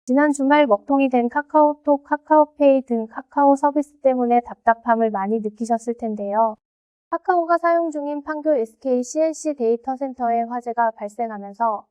지난 주말 먹통이 된 카카오톡, 카카오페이 등 카카오 서비스 때문에 답답함을 많이 느끼셨을 텐데요. 카카오가 사용 중인 판교 SK CNC 데이터 센터에 화재가 발생하면서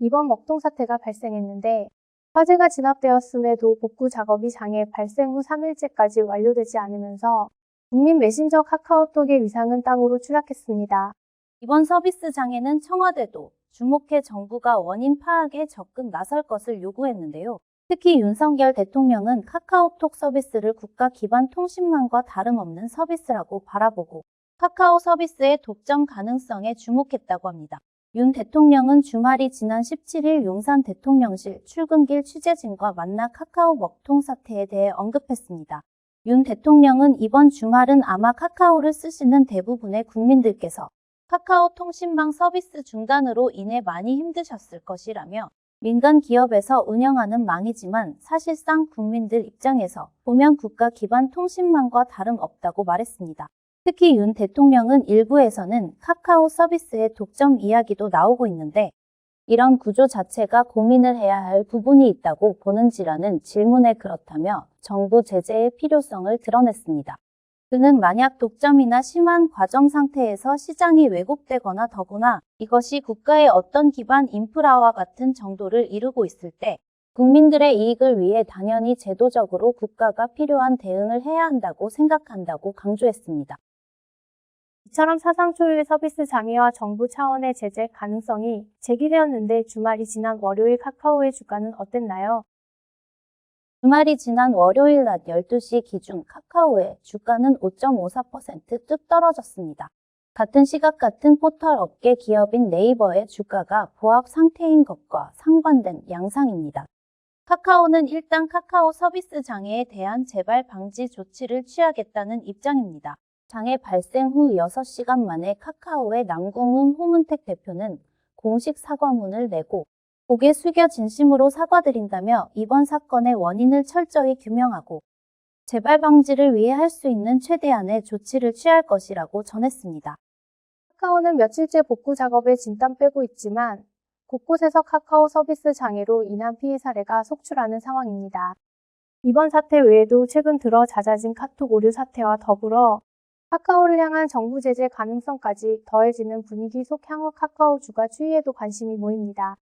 이번 먹통 사태가 발생했는데, 화재가 진압되었음에도 복구 작업이 장애 발생 후 3일째까지 완료되지 않으면서 국민 메신저 카카오톡의 위상은 땅으로 추락했습니다. 이번 서비스 장애는 청와대도 주목해 정부가 원인 파악에 적극 나설 것을 요구했는데요. 특히 윤석열 대통령은 카카오톡 서비스를 국가 기반 통신망과 다름없는 서비스라고 바라보고 카카오 서비스의 독점 가능성에 주목했다고 합니다. 윤 대통령은 주말이 지난 17일 용산 대통령실 출근길 취재진과 만나 카카오 먹통 사태에 대해 언급했습니다. 윤 대통령은 이번 주말은 아마 카카오를 쓰시는 대부분의 국민들께서 카카오 통신망 서비스 중단으로 인해 많이 힘드셨을 것이라며, 민간 기업에서 운영하는 망이지만 사실상 국민들 입장에서 보면 국가 기반 통신망과 다름없다고 말했습니다. 특히 윤 대통령은 일부에서는 카카오 서비스의 독점 이야기도 나오고 있는데, 이런 구조 자체가 고민을 해야 할 부분이 있다고 보는지라는 질문에 그렇다며 정부 제재의 필요성을 드러냈습니다. 그는 만약 독점이나 심한 과정 상태에서 시장이 왜곡되거나 더구나 이것이 국가의 어떤 기반 인프라와 같은 정도를 이루고 있을 때 국민들의 이익을 위해 당연히 제도적으로 국가가 필요한 대응을 해야 한다고 생각한다고 강조했습니다. 이처럼 사상 초유의 서비스 장애와 정부 차원의 제재 가능성이 제기되었는데, 주말이 지난 월요일 카카오의 주가는 어땠나요? 주말이 지난 월요일 낮 12시 기준 카카오의 주가는 5.54% 뚝 떨어졌습니다. 같은 시각 같은 포털 업계 기업인 네이버의 주가가 보합 상태인 것과 상반된 양상입니다. 카카오는 일단 카카오 서비스 장애에 대한 재발 방지 조치를 취하겠다는 입장입니다. 장애 발생 후 6시간 만에 카카오의 남궁훈 홍은택 대표는 공식 사과문을 내고 고개 숙여 진심으로 사과드린다며 이번 사건의 원인을 철저히 규명하고 재발 방지를 위해 할 수 있는 최대한의 조치를 취할 것이라고 전했습니다. 카카오는 며칠째 복구 작업에 진땀 빼고 있지만 곳곳에서 카카오 서비스 장애로 인한 피해 사례가 속출하는 상황입니다. 이번 사태 외에도 최근 들어 잦아진 카톡 오류 사태와 더불어 카카오를 향한 정부 제재 가능성까지 더해지는 분위기 속 향후 카카오 주가 추이에도 관심이 모입니다.